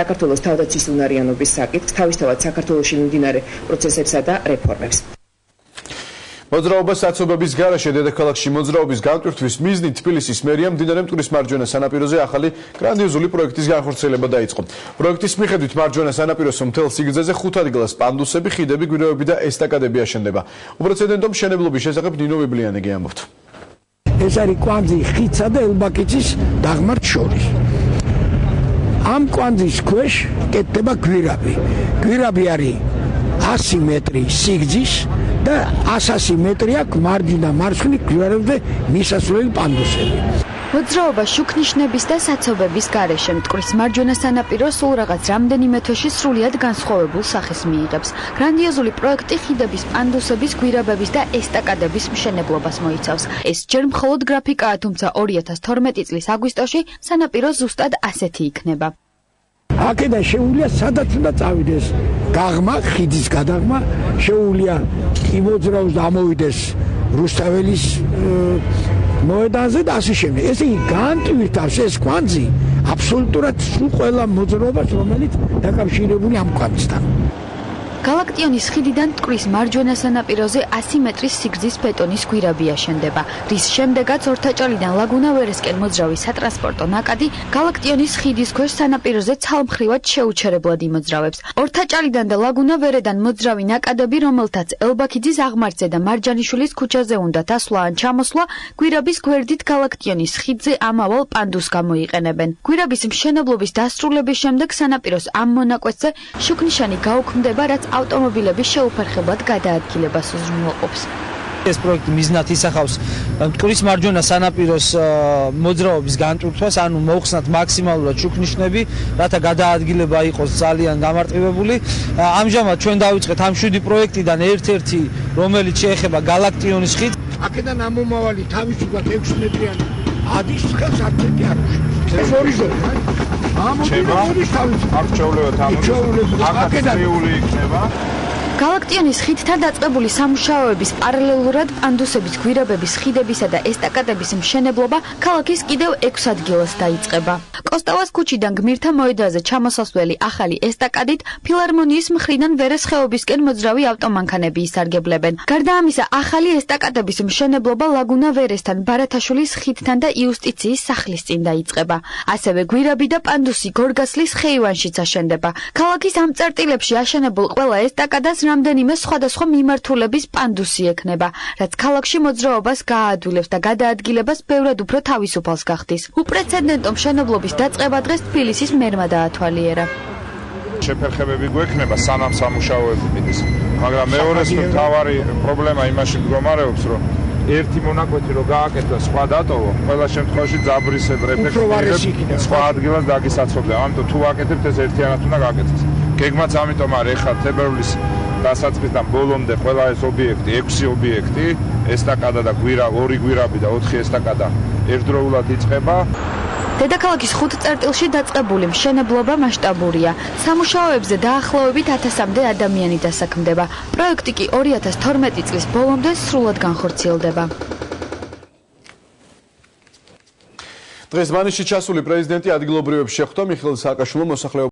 საქართველოს თავდაცვის უნარიანობის საკითხს, თავისთავად საქართველოში მიმდინარე პროცესებსა და რეფორმებს. მოძრაობა საცობების გარეშე დედაქალაქში მოძრაობის განტვირთვის მიზნით თბილისის მერიამ მდინარე მტკვრის მარჯვენა სანაპიროზე ახალი გრანდიოზული პროექტის განხორციელება დაიწყო. პროექტის მიხედვით მარჯვენა სანაპიროს მთელ სიგრძეზე 5 ადგილას პანდუსები, ხიდები, გვირაბები და ესტაკადები აშენდება. უპრეცედენტო მშენებლობის შესახებ ნინო ვიბლიანიგი ამბობს. ეს არის კვანძი ხიდსა და ელბაკიცის დაღმართ შორის. ამ კვანძის ქვეშ კეთდება გვირაბი. გვირაბი არის 100 მეტრი სიგრძის და 100 მეტრი აქვს მარჯვენა მარცხნივ გვირაბებზე მისასვლელი პანდუსები. მოძრაობა შუქნიშნების და საცობების გარეშე მტკვრის მარჯვენა სანაპირო სულ რაღაც რამდენიმე თვეში სრულიად განსხვავებულ სახეს მიიღებს. გრანდიოზული პროექტი ხიდების, პანდუსების, გვირაბების და ესტაკადების მშენებლობას მოიცავს. ეს ჯერ მხოლოდ გრაფიკაა, თუმცა 2012 წლის აგვისტოში სანაპირო ზუსტად ასეთი იქნება. აქედან შეუძლია სადაც უნდა წავიდეს გაღმა, ხიდის გადაღმა, შეუძლია იმოძრაოს და ამოვიდეს რუსთაველის მოედანზე და ასე შემდეგ. ესე იგი განტვირთავს ეს კვანძი აბსოლუტურად სულ ყველა მოძრაობას, რომელიც დაკავშირებული ამ კვანძთან. გალაქტიონის ხიდიდან მტკვრის მარჯვენა სანაპიროზე 100 მეტრის სიგრძის ბეტონის გვირაბი აშენდება, რის შემდეგაც ორთაჭალიდან ლაგუნა ვერესკენ მოძრავი სატრანსპორტო ნაკადი გალაქტიონის ხიდის ქვეშ სანაპიროზე ცალმხრივად შეუჩერებლად იმოძრავებს. ორთაჭალიდან და ლაგუნა ვერედან მოძრავი ნაკადები, რომელთაც ელბაქიძის აღმართზე და მარჯანიშვილის ქუჩაზე უნდა დასვლა ან ჩამოსვლა, გვირაბის გვერდით გალაქტიონის ხიდზე ამავალ პანდუს გამოიყენებენ. გვირაბის მშენებლობის დასრულების შემდეგ სანაპიროს ამ მონაკვეთზე შუქნიშანი გაუქმდება, რაც ავტომობილების შეუფერხებლად გადაადგილებას უზრუნველყოფს. ეს პროექტი მიზნად ისახავს მტკვრის მარჯვენა სანაპიროს მოძრაობის განტვირთვას, ანუ მოხსნათ მაქსიმალურად შუქნიშნები, რათა გადაადგილება იყოს ძალიან გამარტივებული. ამჟამად ჩვენ დავიწყეთ ამ 7 პროექტიდან ერთ-ერთი, რომელიც შეეხება გალაქტიონის ხიდს. აქედან ამომავალი თავისუფლად 6 მეტრიანი ადის ხელს 1 მეტრი არ უშლის. ეს ორი ზოლი. გალაქტიონის ხიდთან დაწყებული სამუშაოების პარალელურად პანდუსების, გვირაბების, ხიდებისა და ესტაკადების მშენებლობა ქალაქის კიდევ 6 ადგილას დაიწყება. კოსტელას ქუჩიდან გმირთა მოედანზე ჩამოსასვლელი ახალი ესტაკადით ფილარმონიის მხრიდან ვერეს ხეობისკენ მოძრავი ავტომანქანები ისარგებლებენ. გარდა ამისა, ახალი ესტაკადების მშენებლობა ლაგუნა ვერესთან, ბარათაშვილის ხიდთან და იუსტიციის სახლის წინ დაიწყება. ასევე გვირაბი და პანდუსი გორგასლის ხეივანშიც აშენდება. ქალაქის ამ წერტილებში აშენებულ ყველა ესტაკადას რამდენიმე სხვადასხვა მიმართულების პანდუსი ექნება, რაც ქალაქში მოძრაობას გააადვილებს და გადაადგილებას ბევრად უფრო თავისუფალს გახდის. უპრეცედენტო მშენებლობის დაწყება დღეს თბილისის მერმა დაათვალიერა. შეფერხებები გვექნება სანამ სამუშაოები მიდის, მაგრამ მეორეს მთავარი პრობლემა იმაში მდგომარეობს, რომ ერთი მონაკვეთი რო გააკეთდა სხვა დატოვო, ყველა შემთხვევაში ძაბრისებრ ეფექტს სხვა ადგილას დაგისაცობდა. ამიტომ თუ აკეთებთ ეს ერთიანად უნდა გააკეთოს. გეგმაც ამიტომ არის ხა თებერვლის დასაწყისიდან ბოლომდე ყველა ეს ობიექტი, 6 ობიექტი, ესტაკადა და ორი გვირაბი და 4 ესტაკადა ერთდროულად იწყება. დედაქალაქის 5 წერტილში დაწყებული მშენებლობა მასშტაბურია. სამუშაოებზე დაახლოებით 1000-მდე ადამიანი დასაქმდება. პროექტი კი 2012 წლის ბოლომდე სრულად განხორციელდება. დღეს ბანიშში ჩასული პრეზიდენტი ადგილობრივებს შეხვდა. მიხეილ სააკაშვილომ მოსახლეობა